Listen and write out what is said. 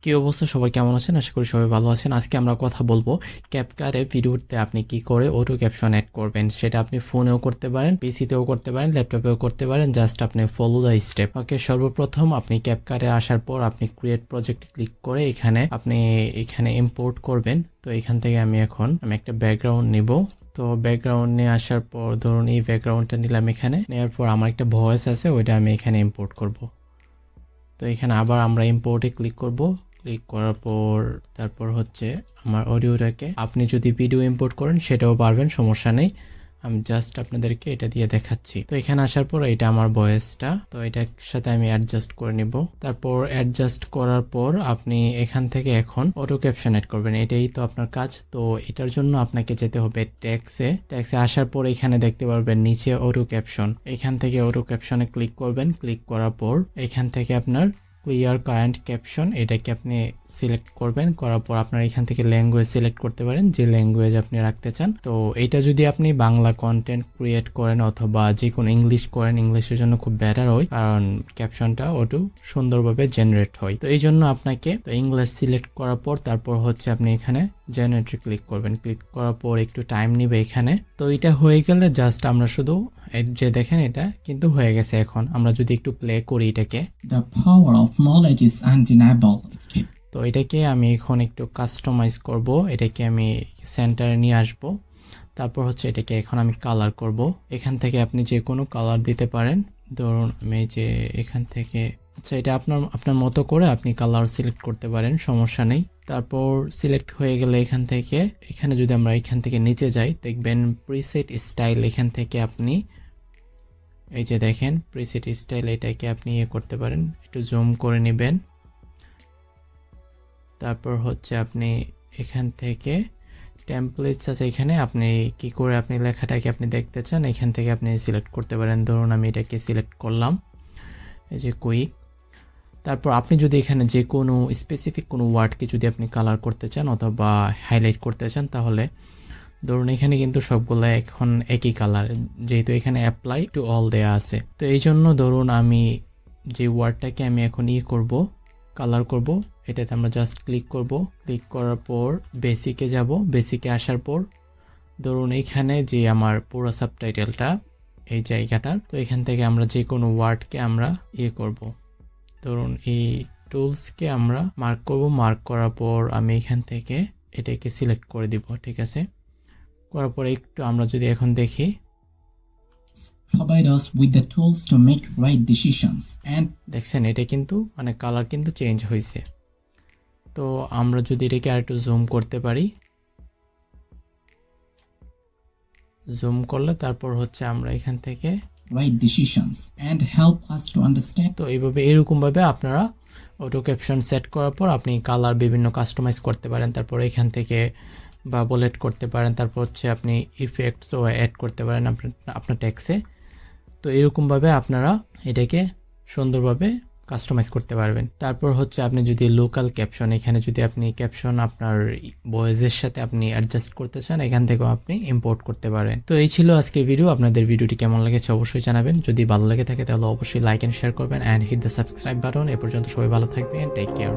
কি অবস্থা, সবাই কেমন আছেন? আশা করি সবাই ভালো আছেন। আজকে আমরা কথা বলবো ক্যাপকাটে ভিডিওতে আপনি কি করে অটো ক্যাপশন অ্যাড করবেন। সেটা আপনি ফোনেও করতে পারেন, পিসিতেও করতে পারেন, ল্যাপটপেও করতে পারেন। জাস্ট আপনি ফলো দ্য স্টেপ। ওকে, সর্বপ্রথম আপনি ক্যাপকাটে আসার পর আপনি ক্রিয়েট প্রজেক্টে ক্লিক করে আপনি এখানে ইম্পোর্ট করবেন। তো এখান থেকে আমি একটা ব্যাকগ্রাউন্ড নিব। তো ব্যাকগ্রাউন্ড নিয়ে আসার পর ধরুন এই ব্যাকগ্রাউন্ডটা নিলাম। এখানে নেওয়ার পর আমার একটা ভয়েস আছে, ওইটা আমি এখানে ইম্পোর্ট করব। তো এখানে আবার আমরা ইম্পোর্টে ক্লিক করব। ক্লিক করার পর তারপর আমার অডিওটাকে আপনি যদি ভিডিও ইম্পোর্ট করেন সেটাও পারবেন, সমস্যা নেই। আমি জাস্ট আপনাদেরকে এটা দিয়ে দেখাচ্ছি। তো এখানে আসার পর এটা আমার ভয়েসটা, তো এটার সাথে আমি অ্যাডজাস্ট করে নিব। তারপর অ্যাডজাস্ট করার পর আপনি এখান থেকে এখন অটো ক্যাপশন অ্যাড করবেন, এটাই তো আপনার কাজ। তো এটার জন্য আপনাকে যেতে হবে ট্যাক্সে আসার পর এখানে দেখতে পারবেন নিচে অটো ক্যাপশন। এখান থেকে অটো ক্যাপশনে ক্লিক করবেন। ক্লিক করার পর এখান থেকে আপনার ক্লিয়ার কারেন্ট ক্যাপশন এটাকে আপনি সিলেক্ট করবেন। করার পর আপনার এখান থেকে ল্যাঙ্গুয়েজ সিলেক্ট করতে পারেন, যে ল্যাঙ্গুয়েজ আপনি রাখতে চান। তো এটা যদি আপনি বাংলা কন্টেন্ট ক্রিয়েট করেন অথবা যে কোনো ইংলিশ করেন, ইংলিশের জন্য খুব বেটার হয়, কারণ ক্যাপশনটা অটো সুন্দরভাবে জেনারেট হয়। তো এই জন্য আপনাকে ইংলিশ সিলেক্ট করার পর তারপর আপনি এখানে জেনারেটে ক্লিক করবেন। ক্লিক করার পর একটু টাইম নিবে এখানে। তো এটা হয়ে গেলে জাস্ট আমরা শুধু যে দেখেন এটা কিন্তু হয়ে গেছে। এখন আমরা যদি একটু প্লে করি এটাকে, The power of knowledge is undeniable. তো এটাকে আমি এখন একটু কাস্টমাইজ করব। এটাকে আমি সেন্টারে নিয়ে আসব। তারপর এটাকে এখন আমি কালার করব। এখান থেকে আপনি যে কোনো কালার দিতে পারেন। ধরুন আমি যে এখান থেকে এটা আপনার মতো করে আপনি কালার সিলেক্ট করতে পারেন, সমস্যা নেই। তারপর সিলেক্ট হয়ে গেলে এখানে যদি আমরা এখান থেকে নিচে যাই, দেখবেন প্রিসেট স্টাইল। এখান থেকে আপনি এই যে দেখেন প্রিসেট স্টাইল, এটাকে আপনি করতে পারেন, একটু জুম করে নেবেন। তারপর আপনি এখান থেকে টেমপ্লেটস আছে, এখানে আপনি কি করে আপনি লেখাটাকে আপনি দেখতে চান এখান থেকে আপনি সিলেক্ট করতে পারেন। ধরুন আমি এটাকে সিলেক্ট করলাম, এই যে কুইক। তারপর আপনি যদি এখানে যে কোনো স্পেসিফিক কোনো ওয়ার্ডকে যদি আপনি কালার করতে চান অথবা হাইলাইট করতে চান, তাহলে ধরুন এখানে কিন্তু সবগুলো এখন একই কালার, যেহেতু এখানে অ্যাপ্লাই টু অল দেয়া আছে। তো এই জন্য ধরুন আমি যে ওয়ার্ডটাকে আমি এখন করব, কালার করব, এটাতে আমরা জাস্ট ক্লিক করব। ক্লিক করার পর বেসিকে যাব। বেসিকে আসার পর ধরুন এখানে যে আমার পুরো সাবটাইটেলটা এই জায়গাটার, তো এখান থেকে আমরা যে কোনো ওয়ার্ডকে আমরা করব। ধরুন এই টুলসকে আমরা মার্ক করব। মার্ক করার পর আমি এখান থেকে এটাকে সিলেক্ট করে দিব, ঠিক আছে। করার পর একটু আমরা যদি এখন দেখি, provide us with the tools to make right decisions and দেখছেন এটা কিন্তু কালার কিন্তু চেঞ্জ হয়েছে। তো আমরা যদি এটাকে আর একটু জুম করতে পারি, জুম করলে তারপর আমরা এখান থেকে right decisions and help us to understand. তো এরকম ভাবে আপনারা অটো ক্যাপশন সেট করার পর আপনি কালার বিভিন্ন কাস্টমাইজ করতে পারেন। তারপর এখান থেকে বাবলেট করতে পারেন। তারপর আপনি ইফেক্টসও অ্যাড করতে পারেন আপনার টেক্সে। তো এরকমভাবে আপনারা এটাকে সুন্দরভাবে কাস্টমাইজ করতে পারবেন। তারপর আপনি যদি লোকাল ক্যাপশন, এখানে যদি আপনি ক্যাপশন আপনার ভয়েসের সাথে আপনি অ্যাডজাস্ট করতে চান, এখান থেকেও আপনি ইম্পোর্ট করতে পারেন। তো এই ছিল আজকের ভিডিও। আপনাদের ভিডিওটি কেমন লেগেছে অবশ্যই জানাবেন। যদি ভালো লেগে থাকে তাহলে অবশ্যই লাইক এন্ড শেয়ার করবেন and hit the subscribe button. এ পর্যন্ত সবাই ভালো থাকবেন, টেক কেয়ার।